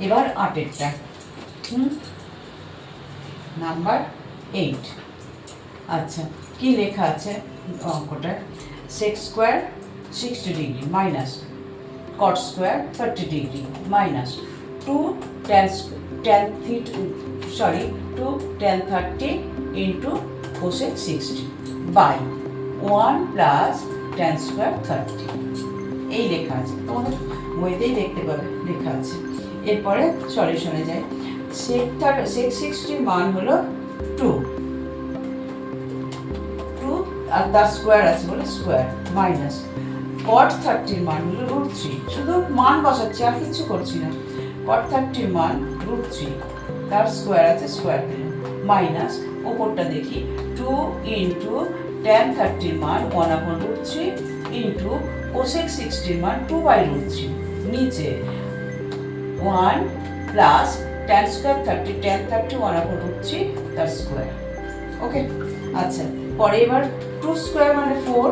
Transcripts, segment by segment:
এবার 8-এরটা নাম্বার 8। আচ্ছা, কি লেখা আছে অঙ্কটা? sec square 60 degree minus cot square 30 degree minus 2 tan 30 into cosec 60 by 1 plus tan square 30। এই লেখা আছে, তোমাদের বইতেই দেখতে পাবে লেখা আছে। এরপরে সলিউশনে যাই। sec 60 মান হলো 2 আর তার স্কোয়ার আছে বলে স্কোয়ার মাইনাস cot 30 মান হলো √3। শুধু মান বসাচ্ছি, আর কিছু করছি না। cot 30 মান √3, তার স্কোয়ার আছে স্কোয়ার দিলাম মাইনাস ওপরটা দেখি 2 ইন্টু tan 30 মান 1/√3 ইন্টু cosec 60 মান 2/√3, নিচে 1 প্লাস tan স্কোয়ার 30 tan 30 1/√3 তার স্কোয়ার। ওকে, আচ্ছা পরে এবার 2 স্কোয়ার মানে 4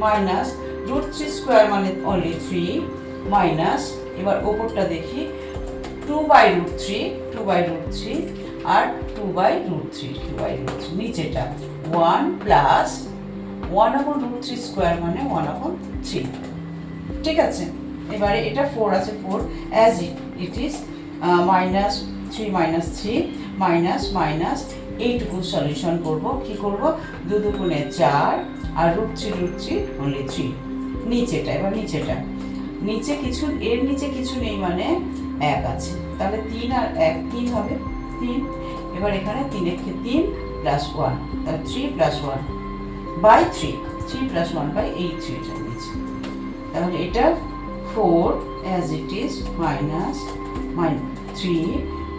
মাইনাস √3 স্কোয়ার মানে অনলি 3 মাইনাস এবার ওপরটা দেখি 2/√3 আর 2/√3 নিচেটা 1 প্লাস 1/√3 স্কোয়ার মানে 1/3। ঠিক আছে, এবারে এটা 4 আছে 4 as it is minus 3 minus 3 minus minus এইটুকু সলিউশন করব। কি করব? 2 দুগুণে 4 আর √3 অনলি 3। নিচেটা, এবার নিচেটা নিচে কিছু, এর নিচে কিছু নেই মানে 1 আছে, তাহলে 3 আর 1 3 হবে 3। এবার এখানে 3 এর 3 প্লাস 1, তাহলে 3 প্লাস 1 বাই 3 3 প্লাস 1 বাই এই 3টা নিচে। তাহলে এটা 4 as it is minus 3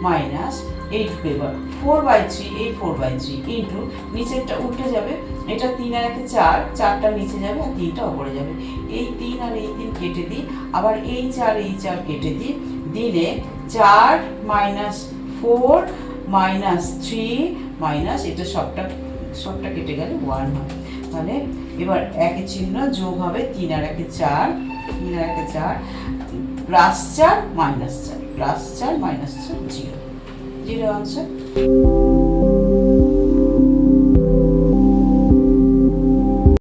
minus এইটুকু এবার 4/3 এই 4/3 ইন্টু নিচেরটা উল্টে যাবে, এটা 3 আর 1 4, 4টা নিচে যাবে আর 3টা উপরে যাবে। এই 3 আর এই 3 কেটে দিই, আবার এই 4 কেটে দিই, দিলে 4 মাইনাস 4 মাইনাস 3 মাইনাস এটা সবটা কেটে গেলে 1 হয়। তাহলে এবার একই চিহ্ন যোগ হবে 3 আর 1 4 plus 4 minus 4 plus 4 minus 4 0 answer.